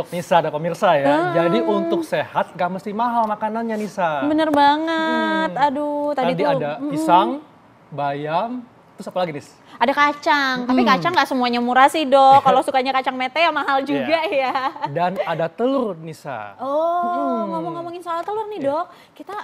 untuk Nisa dan pemirsa ya. Jadi untuk sehat gak mesti mahal makanannya Nisa. Bener banget. Aduh, tadi tuh ada pisang, bayam, terus apa lagi Nis? ada kacang. Tapi kacang nggak semuanya murah sih dok. Kalau sukanya kacang mete ya mahal juga ya. Dan ada telur Nisa. Oh, ngomong-ngomongin soal telur nih dok.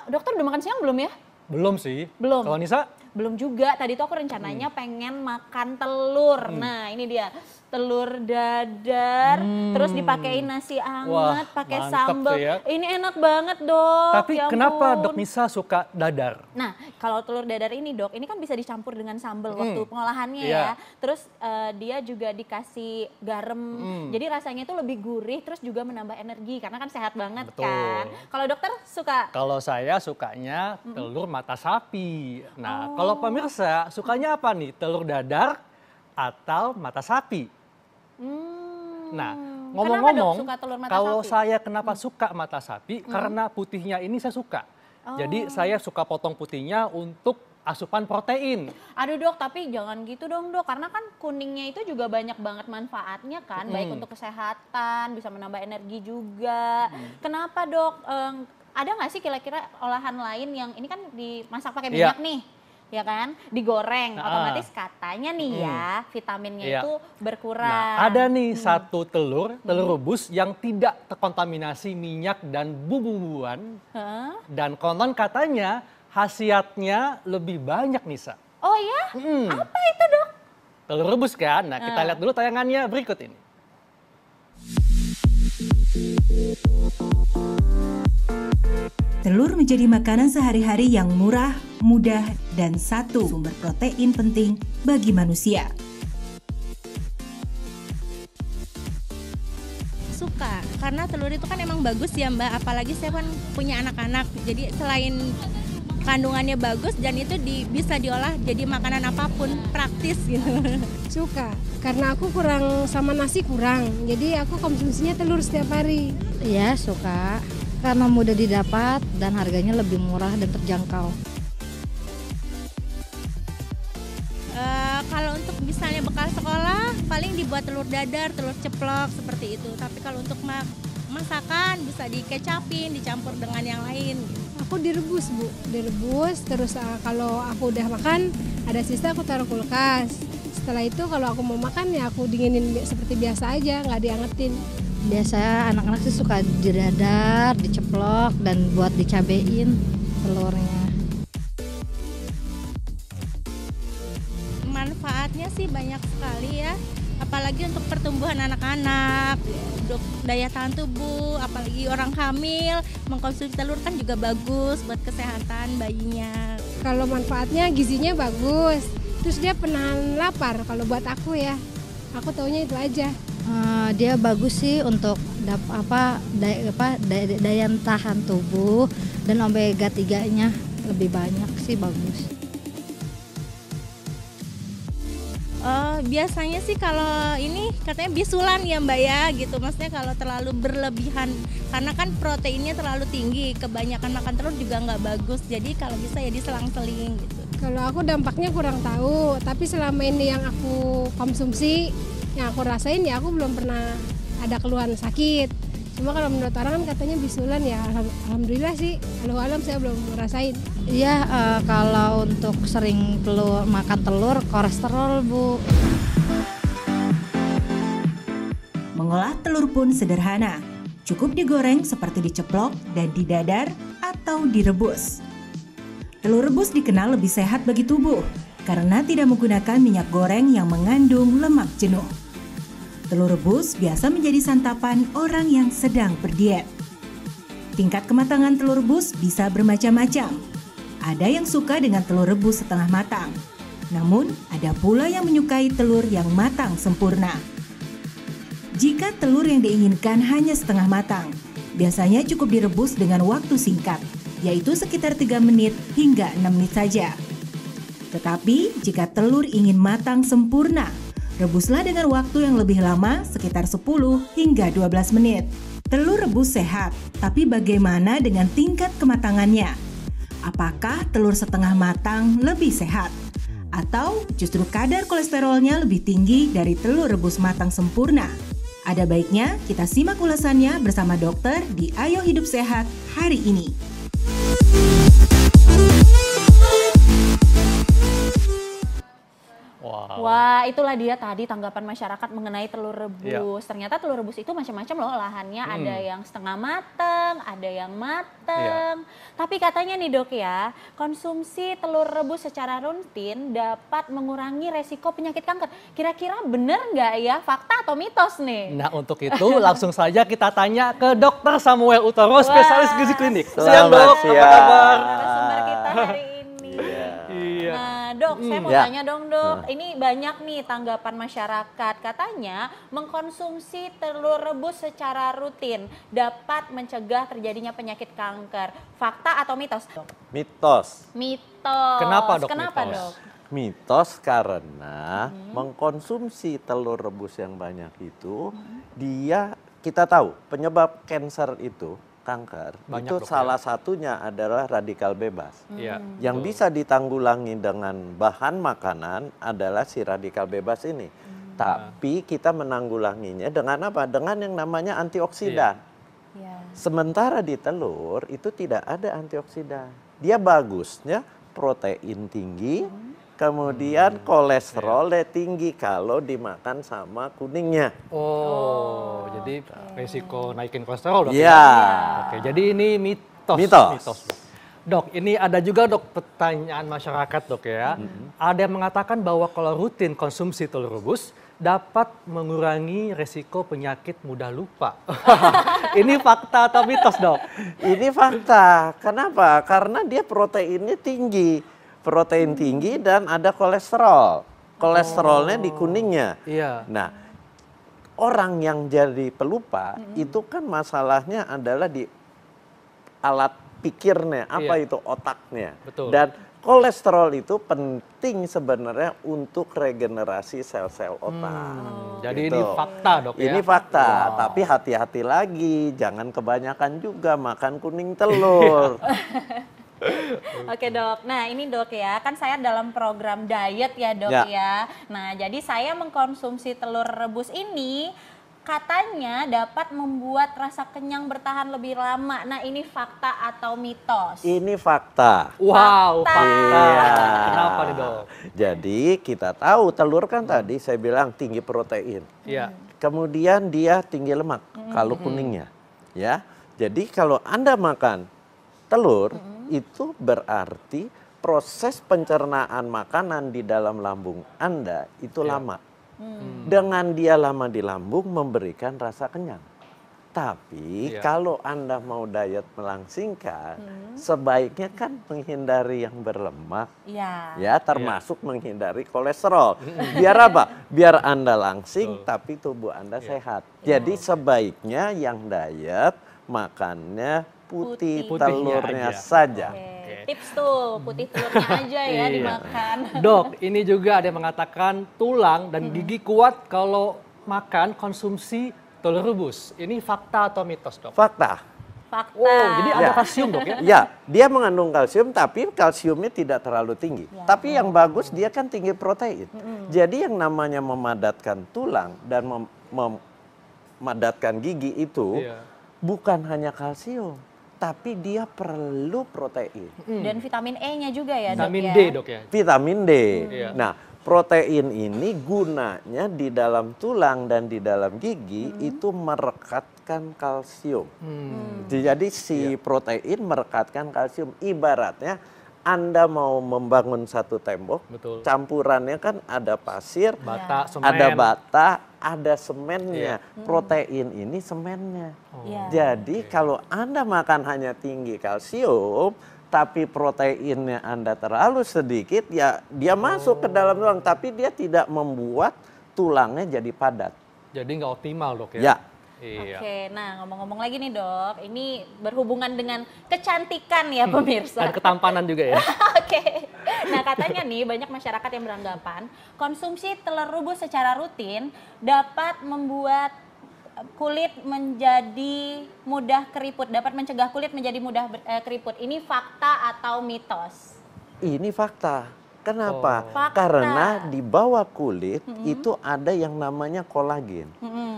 Dokter udah makan siang belum ya? Belum sih. Belum. Kalau Nisa? Belum juga, tadi tuh aku rencananya pengen makan telur. Nah ini dia, telur dadar, terus dipakein nasi hangat, pakai sambal. Ya. Ini enak banget dok. Tapi ya kenapa dok Nisa suka dadar? Nah kalau telur dadar ini dok, ini kan bisa dicampur dengan sambal waktu pengolahannya ya. Terus dia juga dikasih garam, jadi rasanya itu lebih gurih, terus juga menambah energi karena kan sehat banget. Betul. Kan. Kalau dokter suka? Kalau saya sukanya telur mata sapi. Nah kalau pemirsa sukanya apa nih? Telur dadar atau mata sapi? Nah ngomong-ngomong, kalau saya kenapa suka mata sapi? Karena putihnya ini saya suka. Jadi saya suka potong putihnya untuk asupan protein. Aduh dok, tapi jangan gitu dong dok, karena kan kuningnya itu juga banyak banget manfaatnya kan, baik untuk kesehatan, bisa menambah energi juga. Kenapa dok? Ada nggak sih kira-kira olahan lain yang ini kan dimasak pakai minyak nih? Ya kan, digoreng, otomatis katanya nih ya vitaminnya itu berkurang. Nah, ada nih satu telur rebus yang tidak terkontaminasi minyak dan bumbu-bumbuan. Dan konon katanya khasiatnya lebih banyak Nisa. Oh ya? Apa itu dok? Telur rebus kan, nah kita lihat dulu tayangannya berikut ini. Telur menjadi makanan sehari-hari yang murah, mudah, dan satu sumber protein penting bagi manusia. Suka, karena telur itu kan emang bagus ya Mbak, apalagi saya kan punya anak-anak. Jadi selain kandungannya bagus dan itu bisa diolah jadi makanan apapun, praktis gitu. Suka, karena aku kurang sama nasi kurang, jadi aku konsumsinya telur setiap hari. Iya suka. Karena mudah didapat dan harganya lebih murah dan terjangkau. Kalau untuk misalnya bekal sekolah paling dibuat telur dadar, telur ceplok seperti itu. Tapi kalau untuk masakan bisa dikecapin, dicampur dengan yang lain. Aku direbus Bu, direbus terus kalau aku udah makan ada sisa aku taruh kulkas. Setelah itu kalau aku mau makan ya aku dinginin seperti biasa aja, nggak diangetin. Biasanya anak-anak sih suka didadar, diceplok, dan buat dicabein telurnya. Manfaatnya sih banyak sekali ya, apalagi untuk pertumbuhan anak-anak, untuk daya tahan tubuh, apalagi orang hamil, mengkonsumsi telur kan juga bagus buat kesehatan bayinya. Kalau manfaatnya gizinya bagus, terus dia penahan lapar kalau buat aku ya, aku taunya itu aja. Dia bagus sih untuk daya tahan tubuh dan omega 3-nya lebih banyak sih bagus. Biasanya sih kalau ini katanya bisulan ya Mbak ya gitu, maksudnya kalau terlalu berlebihan karena kan proteinnya terlalu tinggi, kebanyakan makan telur juga nggak bagus, jadi kalau bisa ya diselang-seling gitu. Kalau aku dampaknya kurang tahu, tapi selama ini yang aku konsumsi, yang aku rasain ya aku belum pernah ada keluhan sakit. Cuma kalau menurut orang kan katanya bisulan ya, alhamdulillah sih, alam saya belum ngerasain. Iya, kalau untuk sering makan telur, kolesterol Bu. Mengolah telur pun sederhana, cukup digoreng seperti diceplok dan didadar atau direbus. Telur rebus dikenal lebih sehat bagi tubuh karena tidak menggunakan minyak goreng yang mengandung lemak jenuh. Telur rebus biasa menjadi santapan orang yang sedang berdiet. Tingkat kematangan telur rebus bisa bermacam-macam. Ada yang suka dengan telur rebus setengah matang. Namun, ada pula yang menyukai telur yang matang sempurna. Jika telur yang diinginkan hanya setengah matang, biasanya cukup direbus dengan waktu singkat, yaitu sekitar 3 menit hingga 6 menit saja. Tetapi, jika telur ingin matang sempurna, rebuslah dengan waktu yang lebih lama, sekitar 10 hingga 12 menit. Telur rebus sehat, tapi bagaimana dengan tingkat kematangannya? Apakah telur setengah matang lebih sehat? Atau justru kadar kolesterolnya lebih tinggi dari telur rebus matang sempurna? Ada baiknya kita simak ulasannya bersama dokter di Ayo Hidup Sehat hari ini. Wow. Wah, itulah dia tadi tanggapan masyarakat mengenai telur rebus. Ternyata telur rebus itu macam-macam loh olahannya. Ada yang setengah mateng, ada yang mateng. Tapi katanya nih dok ya, konsumsi telur rebus secara rutin dapat mengurangi resiko penyakit kanker. Kira-kira bener nggak ya? Fakta atau mitos nih? Nah untuk itu langsung saja kita tanya ke Dokter Samuel Utoro, spesialis gizi klinik. Siang Selamat dok, siang. apa kabar? Narasumber kita hari ini. Iya. Nah dok, saya mau Ya. tanya dong dok, ini banyak nih tanggapan masyarakat. Katanya mengkonsumsi telur rebus secara rutin dapat mencegah terjadinya penyakit kanker. Fakta atau mitos dok? Mitos. Mitos. Kenapa, Dok, Kenapa mitos? dok? Mitos karena mengkonsumsi telur rebus yang banyak itu, kita tahu penyebab kanker itu, kanker, Banyak, itu Dok, ya. salah satunya adalah radikal bebas. Iya. Yang betul. bisa ditanggulangi dengan bahan makanan adalah si radikal bebas ini. Tapi kita menanggulanginya dengan apa? Dengan yang namanya antioksidan. Ya. Sementara di telur itu tidak ada antioksidan. Dia bagusnya protein tinggi, kemudian kolesterolnya tinggi kalau dimakan sama kuningnya. Oh, jadi resiko naikin kolesterol dok? Iya. Oke, jadi ini mitos. Mitos. Dok. Dok, ini ada juga dok pertanyaan masyarakat dok ya. Ada yang mengatakan bahwa kalau rutin konsumsi telur rebus dapat mengurangi resiko penyakit mudah lupa. Ini fakta atau mitos dok? Ini fakta. Kenapa? Karena dia proteinnya tinggi. Protein tinggi dan ada kolesterol. Kolesterolnya di kuningnya. Iya. Nah, orang yang jadi pelupa itu kan masalahnya adalah di alat pikirnya, apa Iya. itu otaknya. Betul. Dan kolesterol itu penting sebenarnya untuk regenerasi sel-sel otak. Jadi Gitu. ini fakta dok ya? Ini fakta, tapi hati-hati lagi, jangan kebanyakan juga makan kuning telur. Oke dok, nah ini dok ya, kan saya dalam program diet ya dok Ya. ya. Nah jadi saya mengkonsumsi telur rebus ini katanya dapat membuat rasa kenyang bertahan lebih lama. Nah ini fakta atau mitos? Ini fakta. Wow, Fakta. fakta. Iya. Kenapa nih dok? Jadi kita tahu telur kan tadi saya bilang tinggi protein. Iya. Kemudian dia tinggi lemak kalau kuningnya, ya. Jadi kalau Anda makan telur itu berarti proses pencernaan makanan di dalam lambung Anda itu lama. Dengan dia lama di lambung memberikan rasa kenyang. Tapi kalau Anda mau diet melangsingkan, sebaiknya kan menghindari yang berlemak. Iya. Ya, termasuk menghindari kolesterol. Biar apa? Biar Anda langsing tapi tubuh Anda sehat. Jadi sebaiknya yang diet makannya putih Putihnya telurnya aja. saja. Oke, tips tuh putih telurnya aja ya Iya. dimakan. Dok, ini juga ada yang mengatakan tulang dan gigi kuat kalau makan konsumsi telur rebus. Ini fakta atau mitos dok? Fakta. Fakta. Oh, jadi ada Ya. kalsium dok ya? Ya, dia mengandung kalsium tapi kalsiumnya tidak terlalu tinggi. Tapi yang bagus dia kan tinggi protein. Jadi yang namanya memadatkan tulang dan memadatkan gigi itu Iya. bukan hanya kalsium, tapi dia perlu protein. Dan vitamin E-nya juga ya dok Vitamin ya? D dok ya? Vitamin D. Iya. Nah, protein ini gunanya di dalam tulang dan di dalam gigi itu merekatkan kalsium. Jadi si protein merekatkan kalsium. Ibaratnya Anda mau membangun satu tembok, Betul. campurannya kan ada pasir, Bata, semen. ada bata, ada semennya. Protein ini semennya. Iya. Jadi kalau Anda makan hanya tinggi kalsium, tapi proteinnya Anda terlalu sedikit, ya dia masuk ke dalam tulang, tapi dia tidak membuat tulangnya jadi padat. Jadi nggak optimal dok ya? Ya. Iya. Oke, nah ngomong-ngomong lagi nih dok, ini berhubungan dengan kecantikan ya pemirsa. Dan ketampanan juga ya? Oke, nah katanya nih banyak masyarakat yang beranggapan konsumsi telur rebus secara rutin dapat membuat kulit menjadi mudah keriput, dapat mencegah kulit menjadi mudah keriput. Ini fakta atau mitos? Ini fakta. Kenapa? Fakta. Karena di bawah kulit itu ada yang namanya kolagen.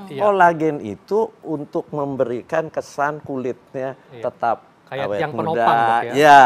Iya. Kolagen itu untuk memberikan kesan kulitnya Iya. tetap Kayak awet yang muda. penopang, Dok, ya? Ya,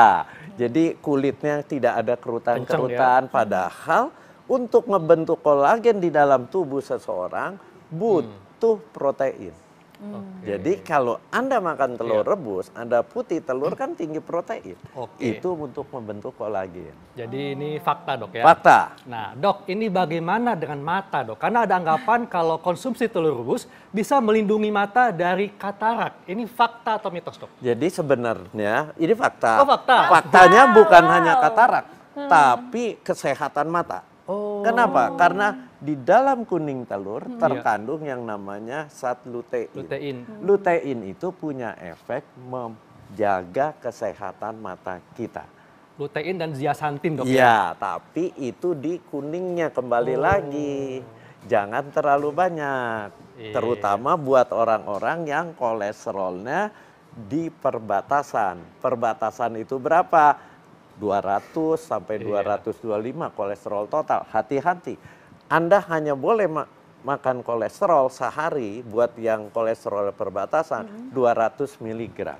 jadi kulitnya tidak ada kerutan-kerutan. Kenceng, Padahal untuk membentuk kolagen di dalam tubuh seseorang butuh protein. Oke. Jadi kalau Anda makan telur Iya. rebus, Anda putih telur kan tinggi protein. Oke. Itu untuk membentuk kolagen. Jadi ini fakta, Dok, ya. Fakta. Nah, Dok, ini bagaimana dengan mata, Dok? Karena ada anggapan kalau konsumsi telur rebus bisa melindungi mata dari katarak. Ini fakta atau mitos, Dok? Jadi sebenarnya ini fakta. Oh, fakta. Faktanya bukan hanya katarak, tapi kesehatan mata. Oh. Kenapa? Karena di dalam kuning telur terkandung yang namanya zat lutein. Lutein. Lutein itu punya efek menjaga kesehatan mata kita. Lutein dan zeaxanthin, Dok, ya? Iya, tapi itu di kuningnya kembali lagi. Jangan terlalu banyak. Iya. Terutama buat orang-orang yang kolesterolnya di perbatasan. Perbatasan itu berapa? 200 sampai 225 kolesterol total. Hati-hati. Anda hanya boleh makan kolesterol sehari buat yang kolesterol perbatasan 200 mg.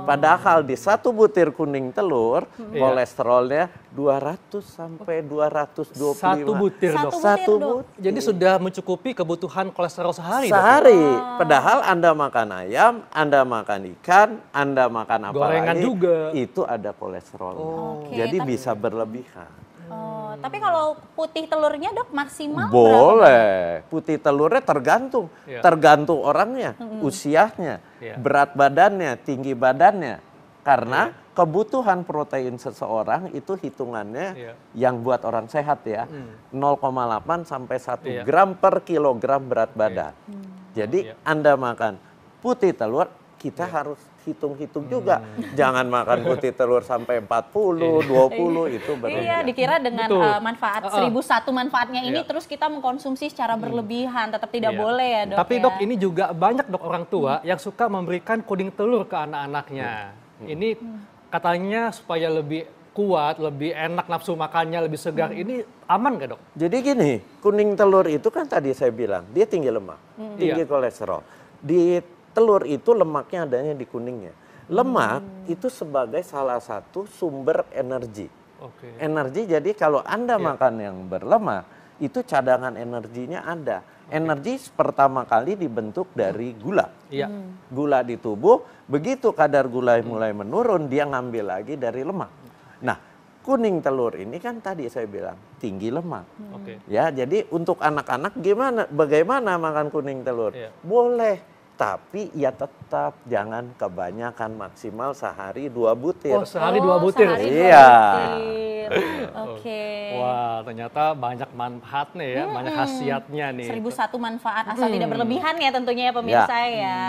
Padahal di satu butir kuning telur kolesterolnya 200 sampai 225. Satu butir, Dok. Satu Dok. butir. Jadi sudah mencukupi kebutuhan kolesterol sehari, Dok? Sehari. Padahal Anda makan ayam, Anda makan ikan, Anda makan apa Gorengan lagi, juga. itu ada kolesterolnya. Oke, Jadi tapi- bisa berlebihan. Oh, tapi kalau putih telurnya, Dok, maksimal berapa? Boleh. Putih telurnya tergantung. Iya. Tergantung orangnya, usianya, Iya. berat badannya, tinggi badannya. Karena kebutuhan protein seseorang itu hitungannya Iya. yang buat orang sehat ya, 0,8 sampai 1 Iya. gram per kilogram berat badan. Jadi Iya. Anda makan putih telur, kita harus hitung-hitung juga. Jangan makan putih telur sampai 40, 20, itu Iya, berlebihan. dikira dengan Betul. manfaat 1001 manfaatnya ini Iya. terus kita mengkonsumsi secara berlebihan, tetap tidak Iya. boleh ya, Dok. Tapi, ya? Dok, ini juga banyak, Dok, orang tua yang suka memberikan kuning telur ke anak-anaknya. Ini katanya supaya lebih kuat, lebih enak nafsu makannya, lebih segar. Ini aman nggak, Dok? Jadi gini, kuning telur itu kan tadi saya bilang, dia tinggi lemak, tinggi Iya. kolesterol. Di telur itu lemaknya adanya di kuningnya. Lemak itu sebagai salah satu sumber energi. Oke. Energi, jadi kalau Anda makan yang berlemak, itu cadangan energinya ada. Energi pertama kali dibentuk dari gula. Iya. Gula di tubuh, begitu kadar gula mulai menurun, dia ngambil lagi dari lemak. Nah, kuning telur ini kan tadi saya bilang tinggi lemak. Oke. Ya, jadi untuk anak-anak bagaimana makan kuning telur? Iya. Boleh, tapi ya tetap jangan kebanyakan, maksimal sehari 2 butir. Oh, sehari 2 butir. Sehari 2 Iya. butir. Oke. Wah, ternyata banyak manfaatnya ya, banyak khasiatnya nih. 1001 manfaat asal tidak berlebihan ya tentunya ya pemirsa ya.